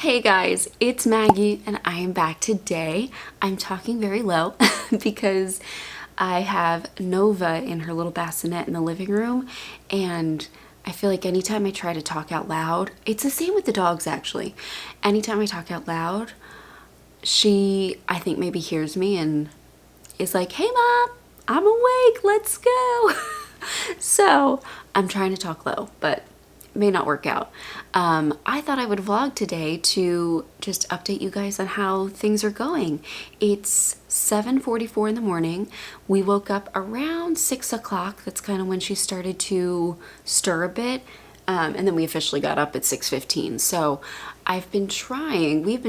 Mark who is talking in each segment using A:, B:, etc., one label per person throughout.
A: Hey guys, it's Maggie and I am back today. I'm talking very low because I have Nova in her little bassinet in the living room, and I feel like anytime I try to talk out loud, it's the same with the dogs actually. Anytime I talk out loud, she, I think, maybe hears me and is like, "Hey mom, I'm awake, let's go." So I'm trying to talk low, but may not work out. I thought I would vlog today to just update you guys on how things are going. It's 7:44 in the morning. We woke up around 6 o'clock. That's kind of when she started to stir a bit. And then we officially got up at 6:15. So we've been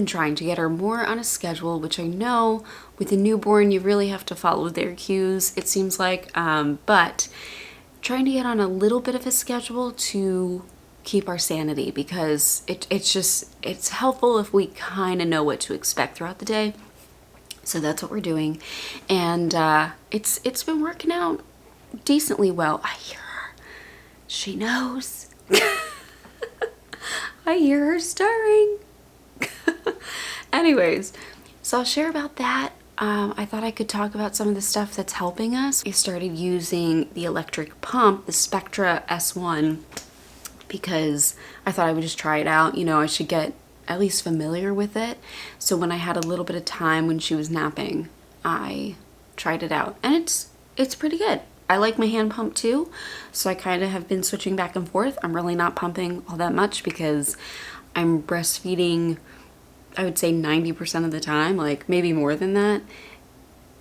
A: trying to get her more on a schedule, which I know with a newborn, you really have to follow their cues, it seems like. But trying to get on a little bit of a schedule to keep our sanity, because it's helpful if we kind of know what to expect throughout the day. So that's what we're doing, and it's been working out decently well. I hear her. She knows. I hear her stirring. Anyways, so I'll share about that. I thought I could talk about some of the stuff that's helping us. I started using the electric pump, the Spectra S1, because I thought I would just try it out. You know, I should get at least familiar with it. So when I had a little bit of time when she was napping, I tried it out, and it's pretty good. I like my hand pump too, so I kind of have been switching back and forth. I'm really not pumping all that much because I'm breastfeeding, I would say 90% of the time, like maybe more than that.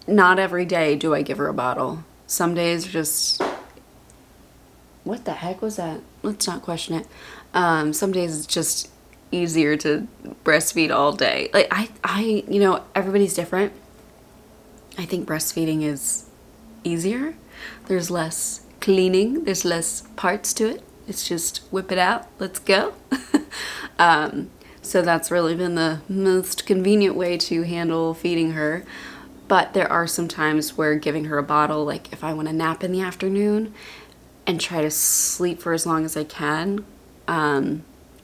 A: Not every day do I give her a bottle. Some days are just, what the heck was that? Let's not question it. Some days it's just easier to breastfeed all day. Like I, you know, everybody's different. I think breastfeeding is easier. There's less cleaning. There's less parts to it. It's just whip it out. Let's go. So that's really been the most convenient way to handle feeding her. But there are some times where giving her a bottle, like if I want to nap in the afternoon and try to sleep for as long as I can,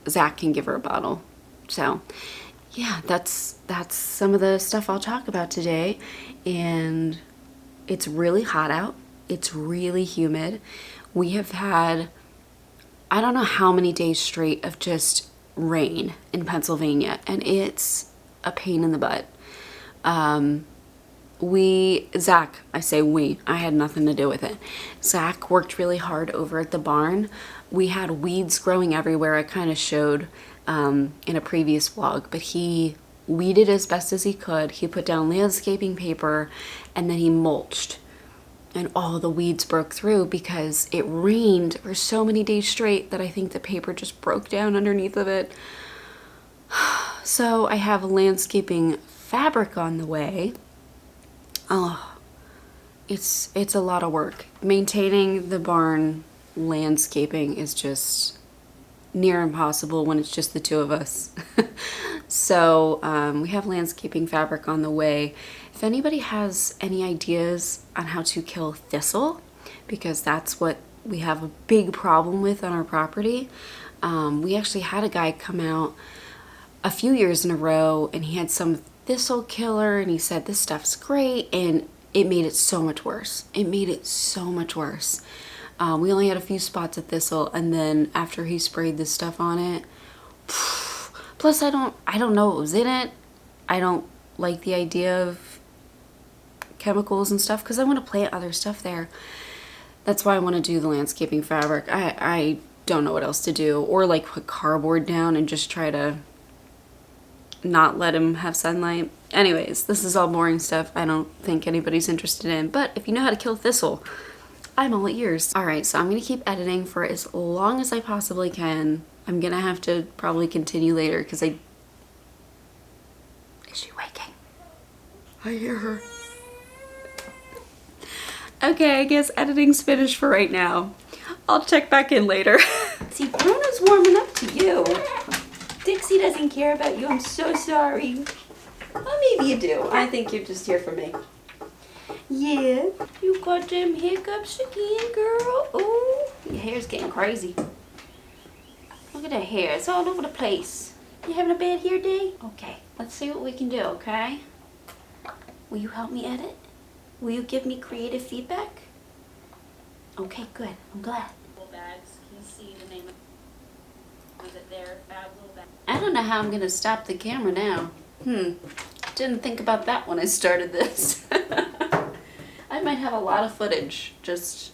A: Zach can give her a bottle. So yeah, that's some of the stuff I'll talk about today. And it's really hot out. It's really humid. We have had, I don't know how many days straight of just rain in Pennsylvania, and it's a pain in the butt. I had nothing to do with it. Zach worked really hard over at the barn. We had weeds growing everywhere. I kind of showed in a previous vlog, but he weeded as best as he could. He put down landscaping paper, and then he mulched. And all the weeds broke through because it rained for so many days straight that I think the paper just broke down underneath of it. So I have landscaping fabric on the way. Oh, it's a lot of work. Maintaining the barn landscaping is just near impossible when it's just the two of us. So we have landscaping fabric on the way. If anybody has any ideas on how to kill thistle, because that's what we have a big problem with on our property. We actually had a guy come out a few years in a row, and he had some thistle killer, and he said this stuff's great, and it made it so much worse. It made it so much worse. We only had a few spots of thistle, and then after he sprayed this stuff on it, plus I don't know what was in it. I don't like the idea of chemicals and stuff because I want to plant other stuff there. That's why I want to do the landscaping fabric. I don't know what else to do, or like put cardboard down and just try to not let him have sunlight. Anyways, this is all boring stuff I don't think anybody's interested in, but if you know how to kill thistle, I'm all ears. All right, so I'm gonna keep editing for as long as I possibly can. I'm gonna have to probably continue later because is she waking? I hear her. Okay, I guess editing's finished for right now. I'll check back in later. See, Bruno's warming up to you. Dixie doesn't care about you. I'm so sorry. Well, maybe you do. I think you're just here for me. Yeah, you got them hiccups again, girl. Ooh, your hair's getting crazy. Look at that hair. It's all over the place. You having a bad hair day? Okay, let's see what we can do, okay? Will you help me edit? Will you give me creative feedback? Okay, good. I'm glad. Bags. Can you see the name of it there? Fab little bag. I don't know how I'm gonna stop the camera now. Didn't think about that when I started this. I might have a lot of footage. Just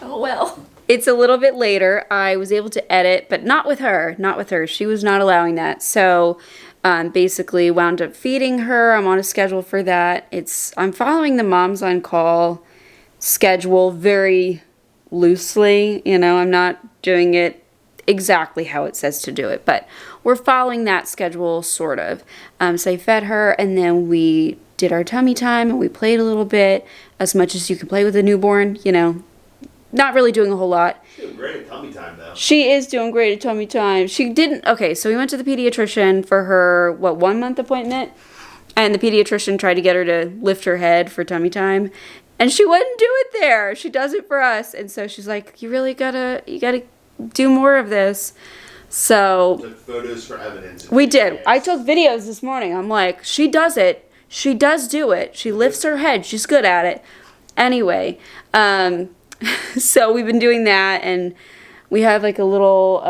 A: oh well. It's a little bit later. I was able to edit, but not with her. Not with her. She was not allowing that. So basically wound up feeding her. I'm on a schedule for that. I'm following the Moms on Call schedule very loosely. You know, I'm not doing it exactly how it says to do it, but we're following that schedule sort of. So I fed her, and then we did our tummy time, and we played a little bit, as much as you can play with a newborn, you know. Not really doing a whole lot.
B: She's doing great at tummy time, though.
A: She is doing great at tummy time. She didn't... Okay, so we went to the pediatrician for her, 1 month appointment? And the pediatrician tried to get her to lift her head for tummy time. And she wouldn't do it there. She does it for us. And so she's like, you gotta do more of this. So...
B: Took photos for evidence.
A: We did. I took videos this morning. I'm like, she does it. She does do it. She lifts her head. She's good at it. Anyway, so we've been doing that, and we have like a little,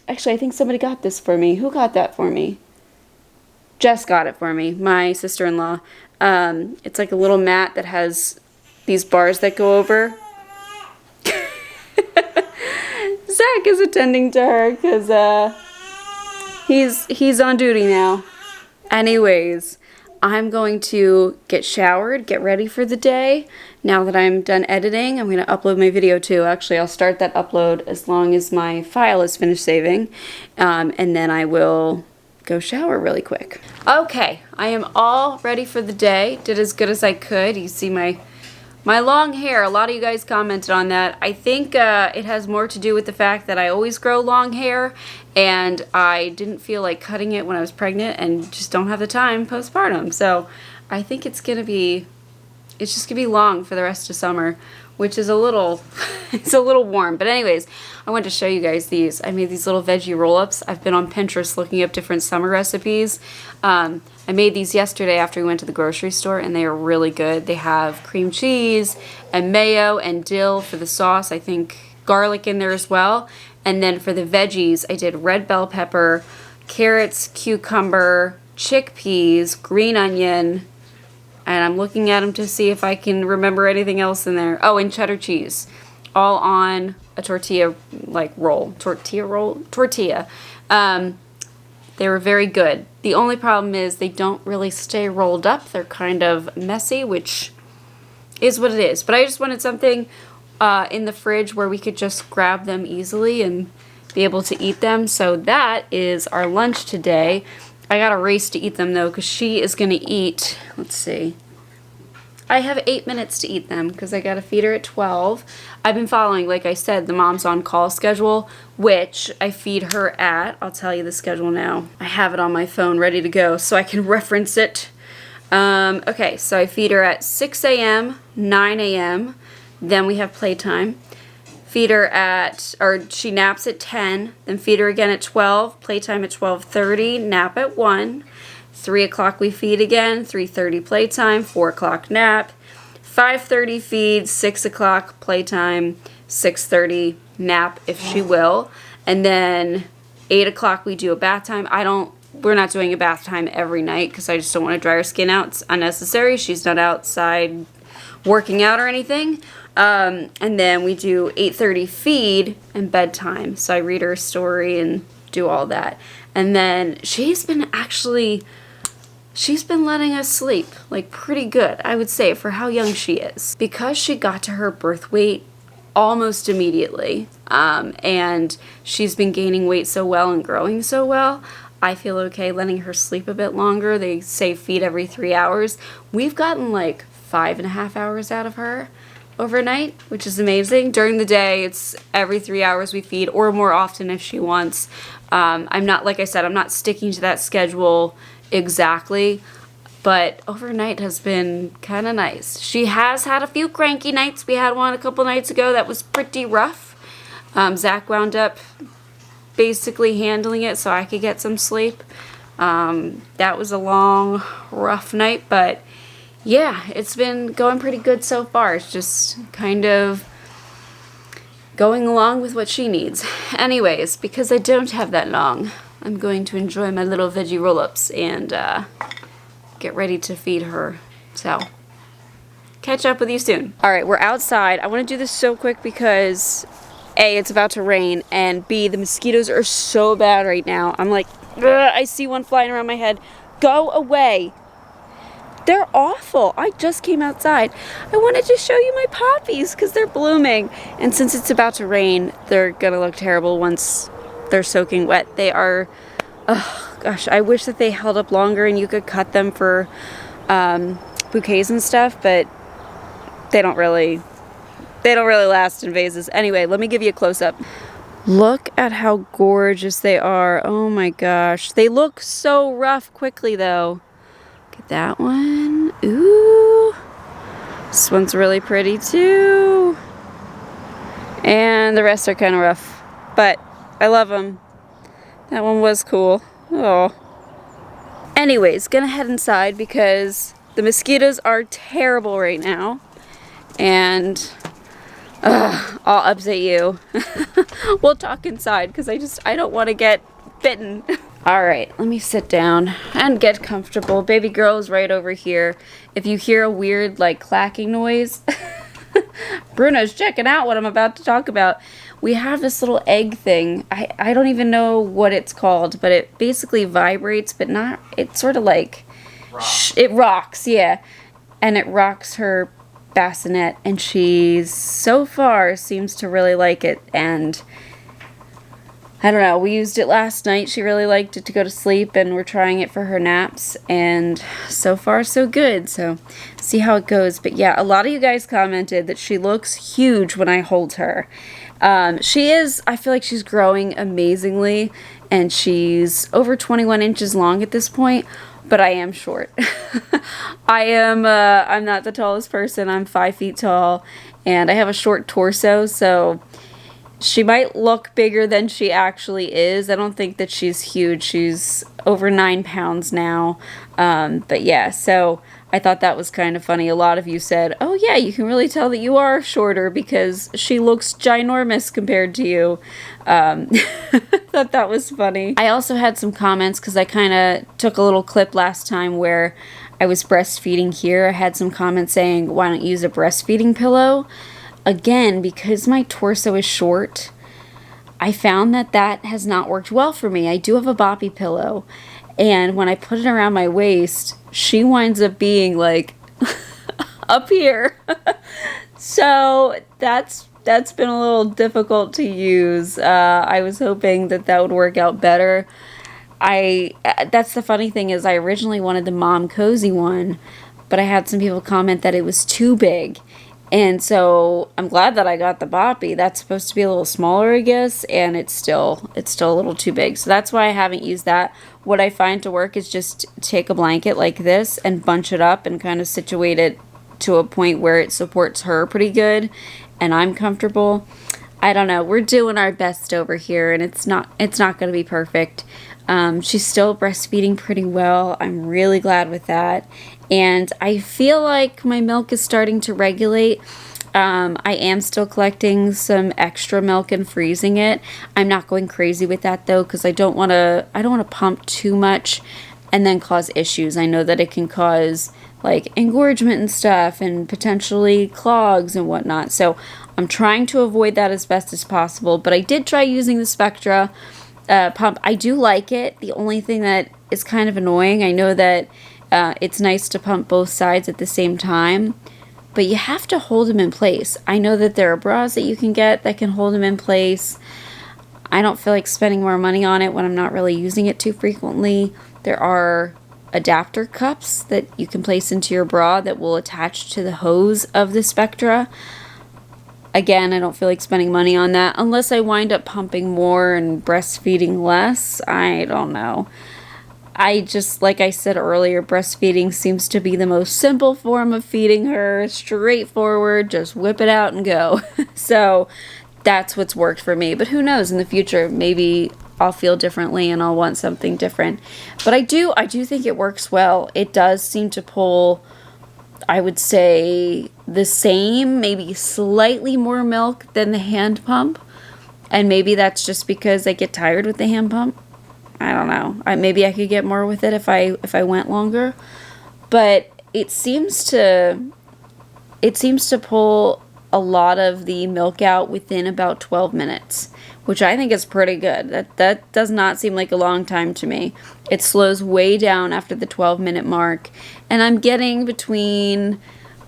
A: actually I think somebody got this for me. Who got that for me? Jess got it for me, my sister-in-law. It's like a little mat that has these bars that go over. Zach is attending to her because he's on duty now. Anyways, I'm going to get showered, get ready for the day. Now that I'm done editing, I'm going to upload my video too. Actually, I'll start that upload as long as my file is finished saving. And then I will go shower really quick. Okay, I am all ready for the day. Did as good as I could. You see my long hair. A lot of you guys commented on that. I think it has more to do with the fact that I always grow long hair, and I didn't feel like cutting it when I was pregnant and just don't have the time postpartum. So I think it's just gonna be long for the rest of summer, which is a little, it's a little warm. But anyways, I wanted to show you guys these. I made these little veggie roll-ups. I've been on Pinterest looking up different summer recipes. I made these yesterday after we went to the grocery store, and they are really good. They have cream cheese and mayo and dill for the sauce. I think garlic in there as well. And then for the veggies, I did red bell pepper, carrots, cucumber, chickpeas, green onion, and I'm looking at them to see if I can remember anything else in there. Oh, and cheddar cheese, all on a tortilla tortilla. They were very good. The only problem is they don't really stay rolled up. They're kind of messy, which is what it is. But I just wanted something in the fridge where we could just grab them easily and be able to eat them. So that is our lunch today. I gotta race to eat them though, because she is gonna eat, let's see, I have 8 minutes to eat them because I gotta feed her at 12. I've been following, like I said, the Moms on Call schedule, which I feed her at, I'll tell you the schedule now. I have it on my phone ready to go so I can reference it. Okay, so I feed her at 6 a.m., 9 a.m., then we have playtime. Feed her she naps at 10, then feed her again at 12, playtime at 12:30, nap at 1, 3 o'clock we feed again, 3:30 playtime, 4 o'clock nap, 5:30 feed, 6 o'clock playtime, 6:30 nap if she will, and then 8 o'clock we do a bath time. We're not doing a bath time every night because I just don't want to dry her skin out. It's unnecessary. She's not outside working out or anything. And then we do 8:30 feed and bedtime. So I read her a story and do all that. And then she's been letting us sleep like pretty good, I would say, for how young she is. Because she got to her birth weight almost immediately, and she's been gaining weight so well and growing so well, I feel okay letting her sleep a bit longer. They say feed every 3 hours. We've gotten like 5.5 hours out of her overnight, which is amazing. During the day, it's every 3 hours we feed, or more often if she wants. I'm not, like I said, I'm not sticking to that schedule exactly, but overnight has been kind of nice. She has had a few cranky nights. We had one a couple nights ago that was pretty rough. Zach wound up basically handling it so I could get some sleep. That was a long, rough night, but yeah, it's been going pretty good so far. It's just kind of going along with what she needs. Anyways, because I don't have that long, I'm going to enjoy my little veggie roll-ups and get ready to feed her. So, catch up with you soon. Alright, we're outside. I want to do this so quick because A, it's about to rain, and B, the mosquitoes are so bad right now. I'm like, ugh, I see one flying around my head. Go away. They're awful. I just came outside. I wanted to show you my poppies because they're blooming. And since it's about to rain, they're gonna look terrible once they're soaking wet. They are, oh gosh, I wish that they held up longer and you could cut them for bouquets and stuff, but they don't really last in vases. Anyway, let me give you a close-up. Look at how gorgeous they are. Oh my gosh. They look so rough quickly though. Look at that one. Ooh. This one's really pretty too. And the rest are kind of rough. But I love them. That one was cool. Oh. Anyways, gonna head inside because the mosquitoes are terrible right now. And I'll update you. We'll talk inside because I don't want to get bitten. Alright, let me sit down and get comfortable. Baby girl is right over here. If you hear a weird like clacking noise, Bruno's checking out what I'm about to talk about. We have this little egg thing. I don't even know what it's called, but it basically vibrates, but not, it's sort of like, it rocks, yeah. And it rocks her bassinet, and she so far seems to really like it. And I don't know, we used it last night. She really liked it to go to sleep, and we're trying it for her naps, and so far so good. So see how it goes. But yeah, a lot of you guys commented that she looks huge when I hold her. She is, I feel like she's growing amazingly, and she's over 21 inches long at this point. But I am short. I'm not the tallest person. I'm 5 feet tall, and I have a short torso, so she might look bigger than she actually is. I don't think that she's huge. She's over 9 pounds now. But yeah, so I thought that was kind of funny. A lot of you said, oh yeah, you can really tell that you are shorter because she looks ginormous compared to you. Thought that was funny. I also had some comments because I kind of took a little clip last time where I was breastfeeding here. I had some comments saying, why don't you use a breastfeeding pillow? Again, because my torso is short, I found that that has not worked well for me. I do have a boppy pillow, and when I put it around my waist, she winds up being like up here. So that's been a little difficult to use. I was hoping that that would work out better. That's the funny thing is I originally wanted the Mom Cozy one, but I had some people comment that it was too big. And so I'm glad that I got the boppy. That's supposed to be a little smaller, I guess, and it's still a little too big. So that's why I haven't used that. What I find to work is just take a blanket like this and bunch it up and kind of situate it to a point where it supports her pretty good and I'm comfortable. I don't know. We're doing our best over here, and it's not going to be perfect. She's still breastfeeding pretty well. I'm really glad with that. And I feel like my milk is starting to regulate. I am still collecting some extra milk and freezing it. I'm not going crazy with that though, because I don't want to pump too much and then cause issues. I know that it can cause like engorgement and stuff and potentially clogs and whatnot. So I'm trying to avoid that as best as possible. But I did try using the Spectra pump. I do like it. The only thing that is kind of annoying, I know that it's nice to pump both sides at the same time, but you have to hold them in place. I know that there are bras that you can get that can hold them in place. I don't feel like spending more money on it when I'm not really using it too frequently. There are adapter cups that you can place into your bra that will attach to the hose of the Spectra. Again, I don't feel like spending money on that unless I wind up pumping more and breastfeeding less. I don't know. I just, like I said earlier, breastfeeding seems to be the most simple form of feeding her. Straightforward, just whip it out and go. So that's what's worked for me. But who knows, in the future, maybe I'll feel differently and I'll want something different. But I do think it works well. It does seem to pull, I would say, the same, maybe slightly more milk than the hand pump. And maybe that's just because I get tired with the hand pump. I don't know. Maybe I could get more with it if I went longer. But it seems to pull a lot of the milk out within about 12 minutes, which I think is pretty good. That does not seem like a long time to me. It slows way down after the 12-minute mark, and I'm getting between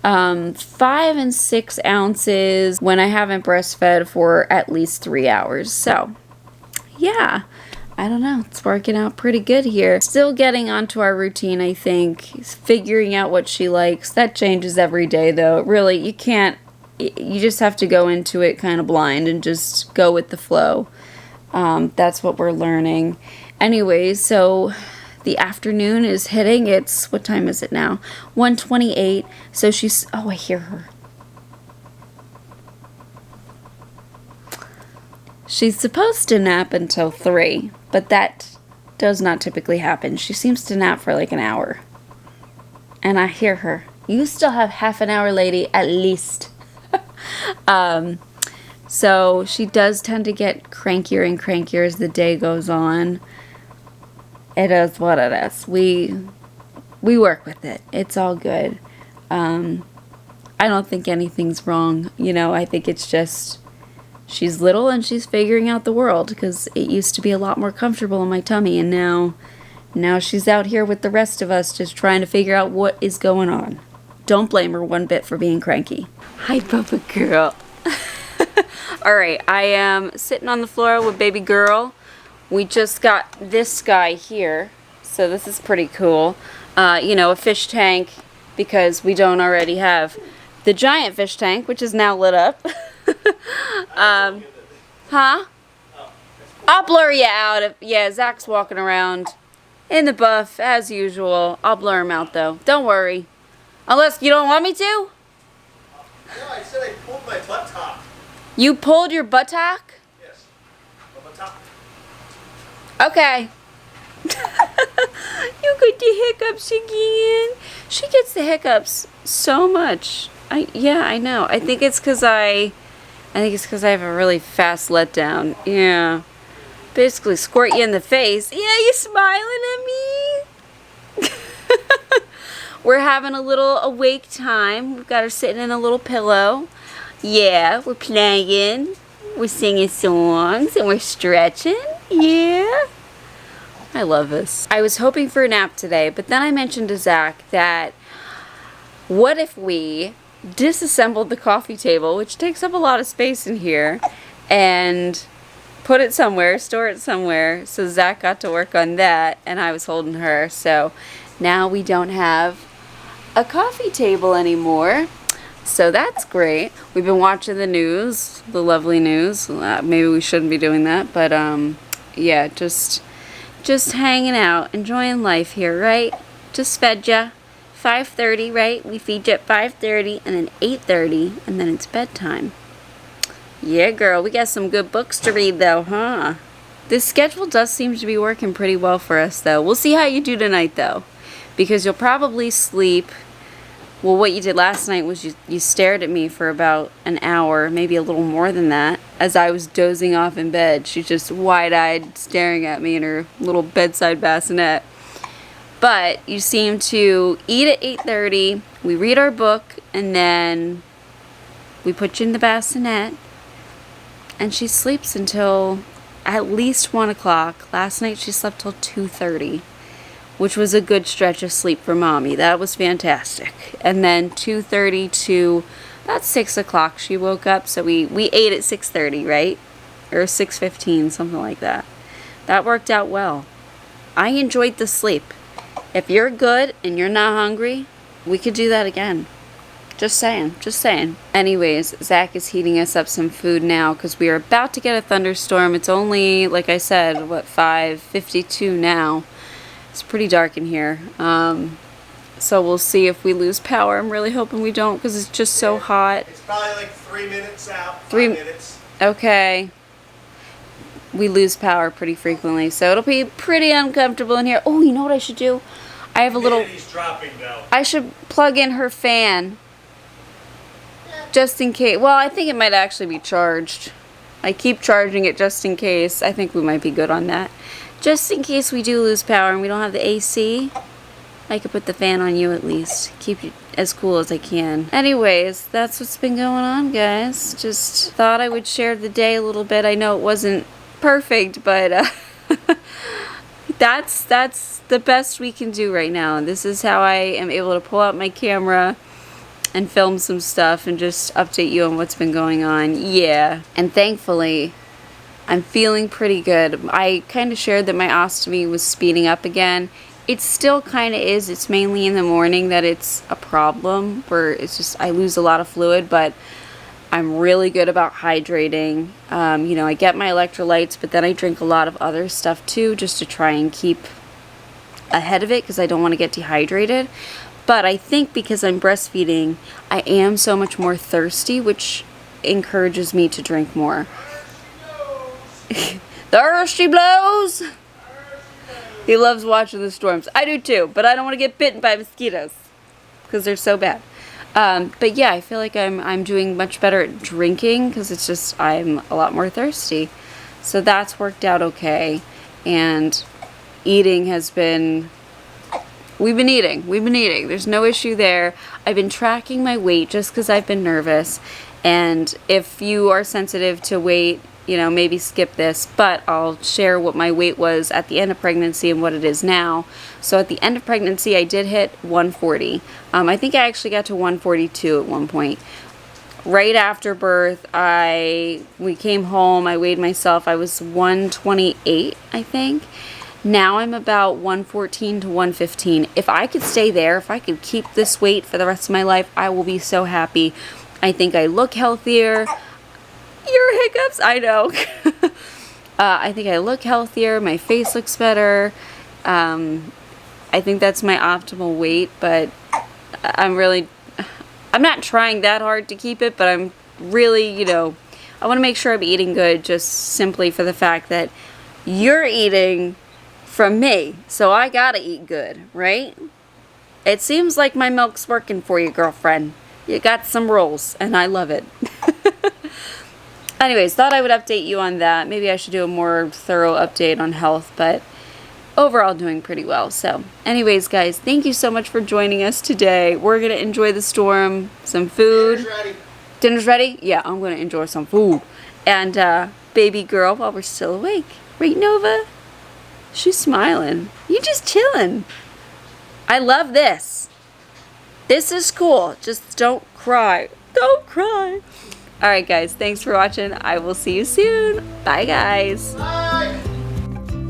A: 5 and 6 ounces when I haven't breastfed for at least 3 hours. So, yeah, I don't know. It's working out pretty good here. Still getting onto our routine, I think. Figuring out what she likes. That changes every day, though. Really, you just have to go into it kind of blind and just go with the flow. That's what we're learning. Anyways, so the afternoon is hitting. What time is it now? 1:28. So I hear her. She's supposed to nap until 3, but that does not typically happen. She seems to nap for like an hour. And I hear her. You still have half an hour, lady, at least. So she does tend to get crankier and crankier as the day goes on. It is what it is. We work with it. It's all good. I don't think anything's wrong. I think it's just she's little and she's figuring out the world, because it used to be a lot more comfortable in my tummy, and now she's out here with the rest of us just trying to figure out what is going on. Don't blame her one bit for being cranky. Hi, Bubba girl. Alright, I am sitting on the floor with baby girl. We just got this guy here, so this is pretty cool. A fish tank, because we don't already have the giant fish tank, which is now lit up. Huh? I'll blur you out. Zach's walking around in the buff, as usual. I'll blur him out, though. Don't worry. Unless you don't want me to?
B: No, I said I pulled my buttock.
A: You pulled your buttock?
B: Yes. My buttock.
A: Okay. You get the hiccups again. She gets the hiccups so much. I know. I think it's because I have a really fast letdown. Yeah. Basically squirt you in the face. Yeah, you smiling at me? We're having a little awake time. We've got her sitting in a little pillow. Yeah, we're playing. We're singing songs and we're stretching. Yeah. I love this. I was hoping for a nap today, but then I mentioned to Zach that what if we disassembled the coffee table, which takes up a lot of space in here, and put it somewhere, store it somewhere. So Zach got to work on that, and I was holding her. So now we don't have a coffee table anymore. So that's great. We've been watching the news, the lovely news. Maybe we shouldn't be doing that, but yeah, just hanging out, enjoying life here, right? Just fed ya. 5:30, right? We feed you at 5:30 and then 8:30, and then it's bedtime. Yeah, girl, we got some good books to read though, huh? This schedule does seem to be working pretty well for us though. We'll see how you do tonight though, because you'll probably sleep. Well, what you did last night was you stared at me for about an hour, maybe a little more than that, as I was dozing off in bed. She's just wide-eyed staring at me in her little bedside bassinet. But you seem to eat at 8:30, we read our book, and then we put you in the bassinet, and she sleeps until at least 1 o'clock. Last night she slept till 2:30. Which was a good stretch of sleep for mommy. That was fantastic. And then 2:30 to about 6 o'clock she woke up. So we ate at 6:30, right? Or 6:15, something like that. That worked out well. I enjoyed the sleep. If you're good and you're not hungry, we could do that again. Just saying. Anyways, Zach is heating us up some food now because we are about to get a thunderstorm. It's only, like I said, 5:52 now. It's pretty dark in here, so we'll see if we lose power. I'm really hoping we don't, because it's just so hot.
B: It's probably like 3 minutes out, 5 minutes.
A: Okay. we lose power pretty frequently, so it'll be pretty uncomfortable in here. Oh, you know what I should do? I have a little...
B: Humidity's dropping though.
A: I should plug in her fan. Just in case. Well, I think it might actually be charged. I keep charging it just in case. I think we might be good on that. Just in case we do lose power and we don't have the AC, I could put the fan on you at least. Keep you as cool as I can. Anyways, that's what's been going on, guys. Just thought I would share the day a little bit. I know it wasn't perfect, but that's the best we can do right now. This is how I am able to pull out my camera and film some stuff and just update you on what's been going on. Yeah. And thankfully, I'm feeling pretty good. I kind of shared that my ostomy was speeding up again. It still kind of is. It's mainly in the morning that it's a problem, where it's just I lose a lot of fluid, but I'm really good about hydrating. You know, I get my electrolytes, but then I drink a lot of other stuff too, just to try and keep ahead of it because I don't want to get dehydrated. But I think because I'm breastfeeding, I am so much more thirsty, which encourages me to drink more. Thirsty blows! He loves watching the storms. I do too, but I don't want to get bitten by mosquitoes because they're so bad. But yeah, I feel like I'm doing much better at drinking because it's just I'm a lot more thirsty. So that's worked out okay. And eating has been... We've been eating. There's no issue there. I've been tracking my weight just because I've been nervous. And if you are sensitive to weight, you know, maybe skip this, but I'll share what my weight was at the end of pregnancy and what it is now. So at the end of pregnancy, I did hit 140. I think I actually got to 142 at one point. Right after birth, we came home, I weighed myself, I was 128, I think. Now I'm about 114 to 115. If I could stay there, if I could keep this weight for the rest of my life, I will be so happy. I think I look healthier. Your hiccups, I know. I think I look healthier. My face looks better. I think that's my optimal weight, but I'm not trying that hard to keep it, but I'm really, you know, I want to make sure I'm eating good just simply for the fact that you're eating from me, so I gotta eat good, right? It seems like my milk's working for you, girlfriend. You got some rolls, and I love it. Anyways, thought I would update you on that. Maybe I should do a more thorough update on health, but overall doing pretty well. So anyways, guys, thank you so much for joining us today. We're going to enjoy the storm, some food.
B: Dinner's ready.
A: Dinner's ready? Yeah, I'm going to enjoy some food. And baby girl while we're still awake. Right, Nova? She's smiling. You just chilling. I love this. This is cool. Just don't cry. Don't cry. Alright guys, thanks for watching. I will see you soon. Bye guys.
B: Bye.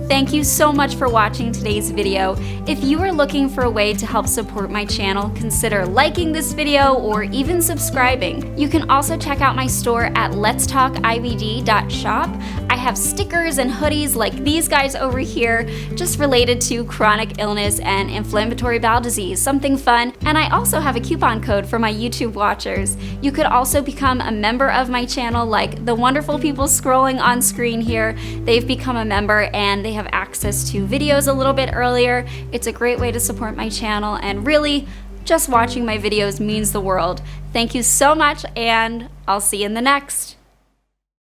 C: Thank you so much for watching today's video. If you are looking for a way to help support my channel, consider liking this video or even subscribing. You can also check out my store at LetsTalkIBD.shop. I have stickers and hoodies like these guys over here, just related to chronic illness and inflammatory bowel disease, something fun. And I also have a coupon code for my YouTube watchers. You could also become a member of my channel like the wonderful people scrolling on screen here. They've become a member and they have access to videos a little bit earlier. It's a great way to support my channel, and really, just watching my videos means the world. Thank you so much, and I'll see you in the next.